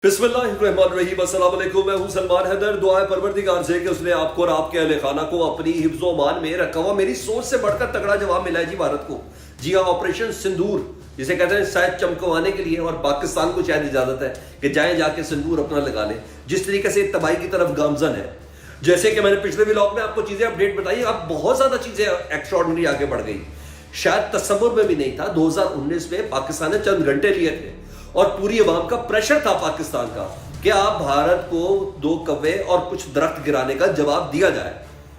बिस्मिल्लाहिर्रहमानिर्रहीम। अस्सलाम वालेकुम। मैं हूं सलमान हैदर। दुआ है परवरदिगार से कि उसने आपको और आपके अहले खाना को अपनी हिफ्ज़ व अमान में रखा हुआ। मेरी सोच से बढ़कर तगड़ा जवाब मिला है जी भारत को। जी हाँ, ऑपरेशन सिंदूर जिसे कहते हैं शायद चमकवाने के लिए, और पाकिस्तान को शायद इजाजत है कि जाए जाके सिंदूर अपना लगा ले। जिस तरीके से तबाही की तरफ गामजन है, जैसे कि मैंने पिछले व्लॉग में आपको चीजें अपडेट बताई, अब बहुत ज्यादा चीजें एक्स्ट्राऑर्डिनरी आगे बढ़ गई। शायद तस्वुर में भी नहीं था। 2019 में पाकिस्तान ने चंद घंटे लिए थे और पूरी अवाम का प्रेशर था पाकिस्तान का कि आप भारत को 2 कौवे और कुछ दरख्त गिराने का जवाब दिया जाए।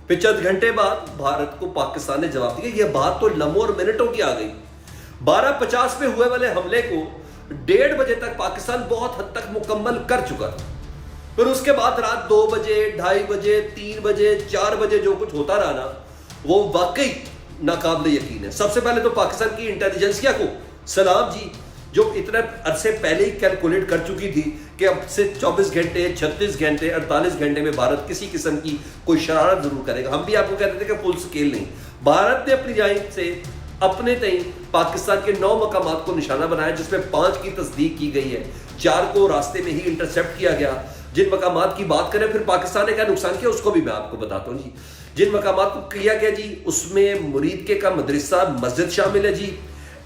फिर चंद घंटे बाद भारत को पाकिस्तान ने जवाब दिया। यह बात तो लम्हों और मिनटों की आ गई। 12:50 में हुए वाले हमले को 1:30 बजे तक पाकिस्तान बहुत हद तक मुकम्मल कर चुका था। फिर उसके बाद रात 2 बजे, 2:30 बजे, 3 बजे, 4 बजे जो कुछ होता रहा ना, वो वाकई नाकाबिले यकीन है। सबसे पहले तो पाकिस्तान की इंटेलिजेंसिया को सलाम जी, जो इतने अरसे पहले ही कैलकुलेट कर चुकी थी कि अब से 24 घंटे, 36 घंटे, 48 घंटे में भारत किसी किस्म की कोई शरारत जरूर करेगा। हम भी आपको कहते थे कि फुल स्केल नहीं। भारत ने अपनी जानिब से अपने तय पाकिस्तान के 9 मकामात को निशाना बनाया, जिसमें 5 की तस्दीक की गई है, 4 को रास्ते में ही इंटरसेप्ट किया गया। जिन मकामात की बात करें फिर पाकिस्तान ने क्या नुकसान किया उसको भी मैं आपको बताता हूँ जी। जिन मकामात को किया गया जी, उसमें मुरीदके का मदरसा मस्जिद शामिल है जी,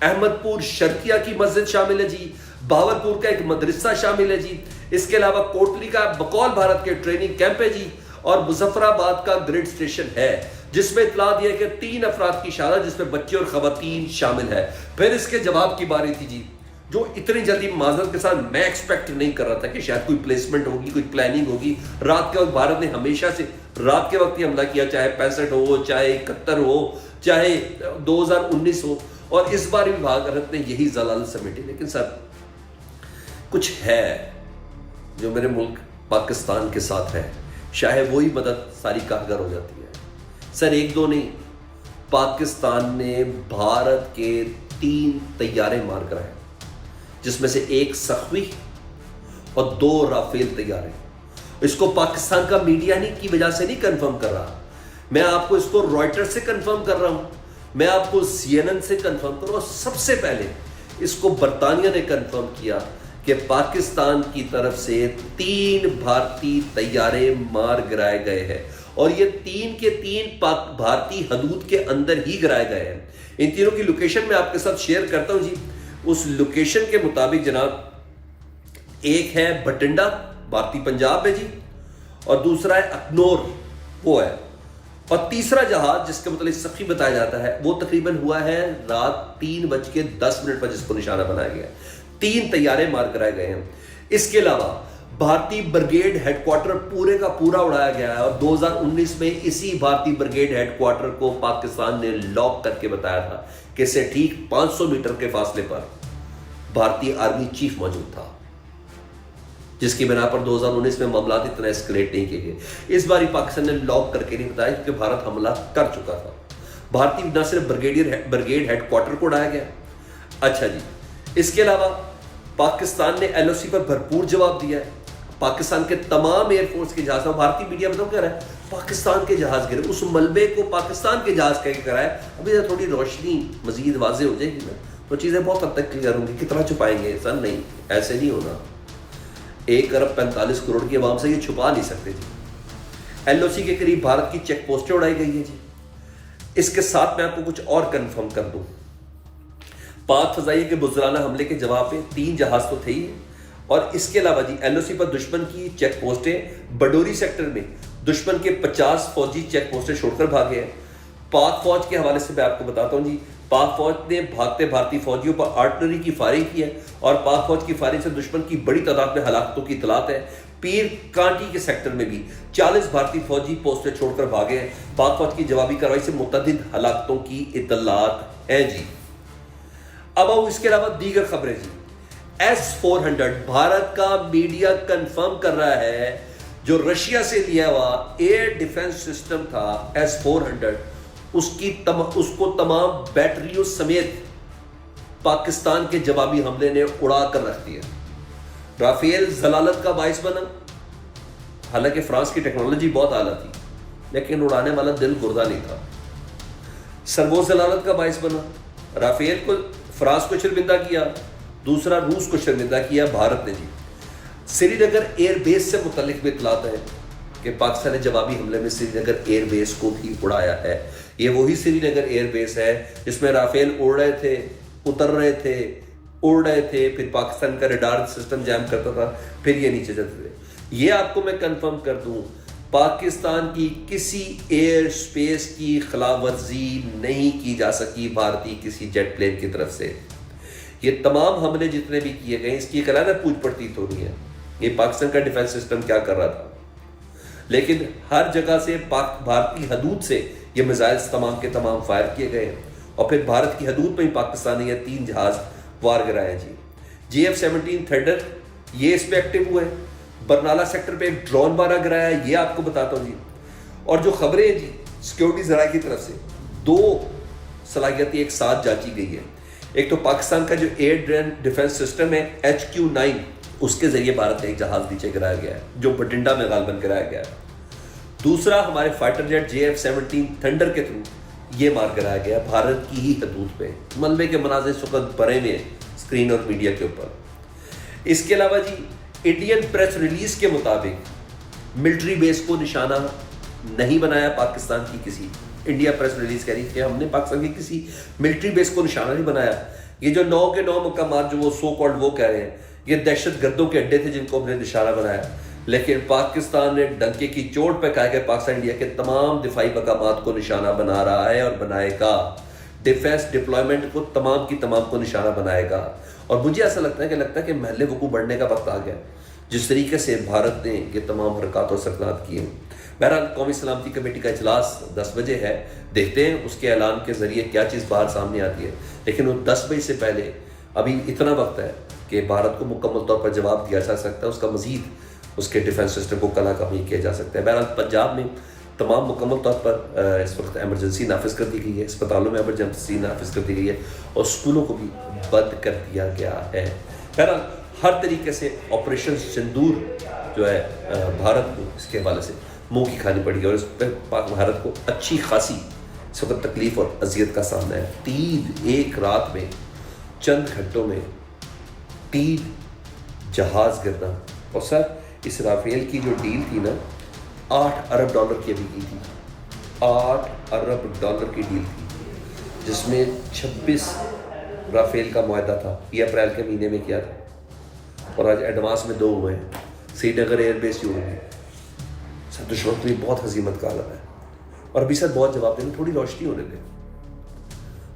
अहमदपुर शर्किया की मस्जिद शामिल है जी, बावलपुर का एक मदरसा शामिल है जी, इसके अलावा कोटली का बकौल भारत के ट्रेनिंग कैंप है जी, और मुजफ्फराबाद का ग्रिड स्टेशन है जिसमें इतला दिया कि 3 अफराद की शहादत, जिसमें बच्चे और खवातीन शामिल है। फिर इसके जवाब की बारी थी जी, जो इतनी जल्दी माजरत के साथ मैं एक्सपेक्ट नहीं कर रहा था कि शायद कोई प्लेसमेंट होगी, कोई प्लानिंग होगी। रात के वक्त भारत ने हमेशा से रात के वक्त ही हमला किया, चाहे 65 हो, चाहे 71 हो, चाहे 2019 हो, और इस बार भी भारत ने यही जलालत समेटी। लेकिन सर कुछ है जो मेरे मुल्क पाकिस्तान के साथ है, शायद वही मदद सारी कारगर हो जाती है। सर 1-2 नहीं, पाकिस्तान ने भारत के 3 तैयारे मार कराए, जिसमें से 1 सख्वी और 2 राफेल तैयारे। इसको पाकिस्तान का मीडिया नहीं की वजह से नहीं कंफर्म कर रहा, मैं आपको इसको रॉयटर्स से कंफर्म कर रहा हूं, मैं आपको CNN से कंफर्म कर रहा हूं। सबसे पहले इसको बरतानिया ने कंफर्म किया कि पाकिस्तान की तरफ से 3 भारतीय तैयारे मार गिराए गए हैं, और ये 3 के 3 भारतीय हदूद के अंदर ही गिराए गए हैं। इन तीनों की लोकेशन मैं आपके साथ शेयर करता हूं जी। उस लोकेशन के मुताबिक जनाब, एक है बठिंडा भारतीय पंजाब में जी, और दूसरा है अखनौर वो है, और तीसरा जहाज जिसके मतलब सखी बताया जाता है वो तकरीबन हुआ है रात 3:10 पर, जिसको निशाना बनाया गया। 3 तैयारे मार कराए गए हैं। इसके अलावा भारतीय ब्रिगेड हेडक्वार्टर पूरे का पूरा उड़ाया गया है, और 2019 में इसी भारतीय ब्रिगेड हेडक्वार्टर को पाकिस्तान ने लॉक करके बताया था कि इससे ठीक 500 मीटर के फासले पर भारतीय आर्मी चीफ मौजूद था, जिसकी बिना पर 2019 में मामला इतना एस्केलेट नहीं किए गए। इस बार पाकिस्तान ने लॉक करके नहीं बताया क्योंकि भारत हमला कर चुका था। भारतीय न सिर्फ ब्रिगेड हेडक्वार्टर को उड़ाया गया। अच्छा जी, इसके अलावा पाकिस्तान ने LOC पर भरपूर जवाब दिया है। पाकिस्तान के तमाम एयरफोर्स के जहाज, भारतीय मीडिया बताओ कह रहा है पाकिस्तान के जहाज गिरे, उस मलबे को पाकिस्तान के जहाज कह के कराया। अभी थोड़ी रोशनी मजीद वाजे हो जाएगी ना, तो चीजें बहुत हद तक क्लियर होंगी। कितना छुपाएंगे सर? नहीं, ऐसे नहीं होना। 1 अरब 45 करोड़ की आवाम से ये छुपा नहीं सकते जी। LOC के करीब भारत की चेक पोस्टें उड़ाई गई है जी। इसके साथ मैं आपको कुछ और कंफर्म कर दूं, पाक फजाइया के बुज़राना हमले के जवाब में 3 जहाज तो थे ही, और इसके अलावा जी LOC पर दुश्मन की चेक पोस्टें, बडोरी सेक्टर में दुश्मन के 50 फौजी चेक पोस्टें छोड़कर भागे हैं। पाक फौज के हवाले से मैं आपको बताता हूं जी, पाक फौज ने भागते भारतीय फौजियों पर आर्टिलरी की फायरिंग की है, और पाक फौज की फायरिंग से दुश्मन की बड़ी तादाद में हलाकतों की इतलात है। पीर कांटी के सेक्टर में भी 40 भारतीय फौजी पोस्टें छोड़कर भागे हैं। पाक फौज की जवाबी कार्रवाई से मुतअद्दिद हलाकतों की इतलात है जी। अब आओ इसके अलावा दीगर खबरें जी। S-400 भारत का मीडिया कंफर्म कर रहा है, जो रशिया से लिया हुआ एयर डिफेंस सिस्टम था S-400, उसको तमाम बैटरियों समेत पाकिस्तान के जवाबी हमले ने उड़ा कर रख दिया। राफेल जलालत का बाइस बना, हालांकि फ्रांस की टेक्नोलॉजी बहुत आला थी, लेकिन उड़ाने वाला दिल गुर्दा नहीं था। सर्वो जलालत का बाइस बना, राफेल को फ्रांस को शर्मिंदा किया, दूसरा रूस को शर्मिंदा किया भारत ने जी। سری نگر ایئر بیس سے متعلق بھی اطلاعات ہیں کہ پاکستان نے جوابی حملے میں سری نگر ایئر بیس کو بھی اڑایا ہے. یہ وہی سری نگر ایئر بیس ہے جس میں رافیل اڑ رہے تھے, اتر رہے تھے, اڑ رہے تھے, پھر پاکستان کا ریڈار سسٹم جیم کرتا تھا, پھر یہ نیچے جاتے تھے. یہ آپ کو میں کنفرم کر دوں, پاکستان کی کسی ایئر سپیس کی خلاف ورزی نہیں کی جا سکی بھارتی کسی جیٹ پلین کی طرف سے. یہ تمام حملے جتنے بھی کیے گئے اس کی ایک علیحدہ پوچھ پڑتیت ہو رہی ہے یہ پاکستان کا ڈیفنس سسٹم کیا کر رہا تھا. لیکن ہر جگہ سے بھارتی حدود سے یہ میزائلز تمام کے تمام فائر کیے گئے ہیں, اور پھر بھارت کی حدود میں ہی پاکستان نے یہ 3 جہاز وار گرائے. GF-17 تھنڈر یہ اس پہ ایکٹیو ہوئے. برنالہ سیکٹر پہ ایک ڈرون مارا گرایا, یہ آپ کو بتاتا ہوں جی. اور جو خبریں ہیں جی سیکیورٹی ذرائع کی طرف سے 2 صلاحیتیں ایک ساتھ جانچی گئی ہے. ایک تو پاکستان کا جو ایئر ڈیفنس سسٹم ہے HQ-9, اس کے ذریعے بھارت نے ایک جہاز نیچے گرایا گیا ہے جو بٹنڈا میں غالباً گرایا گیا ہے. دوسرا ہمارے فائٹر جیٹ JF-17 تھنڈر کے تھرو یہ مار گرایا گیا بھارت کی ہی حدود پہ. ملبے کے مناظر اس وقت بھرے ہوئے ہیں اسکرین اور میڈیا کے اوپر. اس کے علاوہ جی انڈین پریس ریلیز کے مطابق ملٹری بیس کو نشانہ نہیں بنایا پاکستان کی کسی. انڈیا پریس ریلیز کہہ رہی ہے کہ ہم نے پاکستان کی کسی ملٹری بیس کو نشانہ نہیں بنایا. یہ جو 9 کے 9 مقامات جو وہ سو کالڈ وہ کہہ رہے ہیں یہ دہشت گردوں کے اڈے تھے جن کو ہم نے نشانہ بنایا. لیکن پاکستان نے ڈنکے کی چوٹ پہ کہا کہ پاکستان انڈیا کے تمام دفاعی مقامات کو نشانہ بنا رہا ہے اور بنائے گا. ڈیفینس ڈپلائمنٹ کو تمام کی تمام کو نشانہ بنائے گا. اور مجھے ایسا لگتا ہے کہ محل وقوع بڑھنے کا وقت آ گیا جس طریقے سے بھارت نے یہ تمام حرکات اور سکنات کیے. بہرحال قومی سلامتی کمیٹی کا اجلاس 10 بجے ہے, دیکھتے ہیں اس کے اعلان کے ذریعے کیا چیز باہر سامنے آتی ہے. لیکن وہ 10 بجے سے پہلے ابھی اتنا وقت ہے کہ بھارت کو مکمل طور پر جواب دیا جا سکتا ہے, اس کا مزید اس کے ڈیفنس سسٹم کو کلا کمی کیا جا سکتا ہے. بہرحال پنجاب میں تمام مکمل طور پر اس وقت ایمرجنسی نافذ کر دی گئی ہے, اسپتالوں میں ایمرجنسی نافذ کر دی گئی ہے اور اسکولوں کو بھی بند کر دیا گیا ہے. بہرحال ہر طریقے سے آپریشن سندور جو ہے بھارت کو اس کے حوالے سے منہ کی کھانی پڑی ہے, اور اس پہ پاک بھارت کو اچھی خاصی اس وقت تکلیف اور اذیت کا سامنا ہے. 3 رات میں چند گھنٹوں میں 3 جہاز گرنا. اور سر اس رافیل کی جو ڈیل تھی نا $8 ارب کی ابھی کی تھی, $8 ارب کی ڈیل تھی جس میں 26 رافیل کا معاہدہ تھا. یہ اپریل کے مہینے میں کیا تھا اور آج ایڈوانس میں 2 ہوئے ہیں. سری نگر ایئر بیس جو ہوئے سر دشمن کو بھی بہت ہزیمت کا عالم ہے. اور ابھی سر بہت جواب دینے, تھوڑی روشنی ہونے دیں.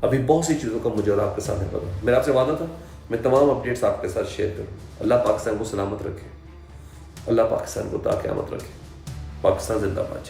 ابھی بہت سی چیزوں کا مجھے اور آپ کے سامنے پتا. میرا آپ سے وعدہ تھا میں تمام اپڈیٹس آپ کے ساتھ شیئر کروں. اللہ پاکستان کو سلامت رکھے, اللہ پاکستان کو تا قیامت رکھے. پاکستان زندہ باد.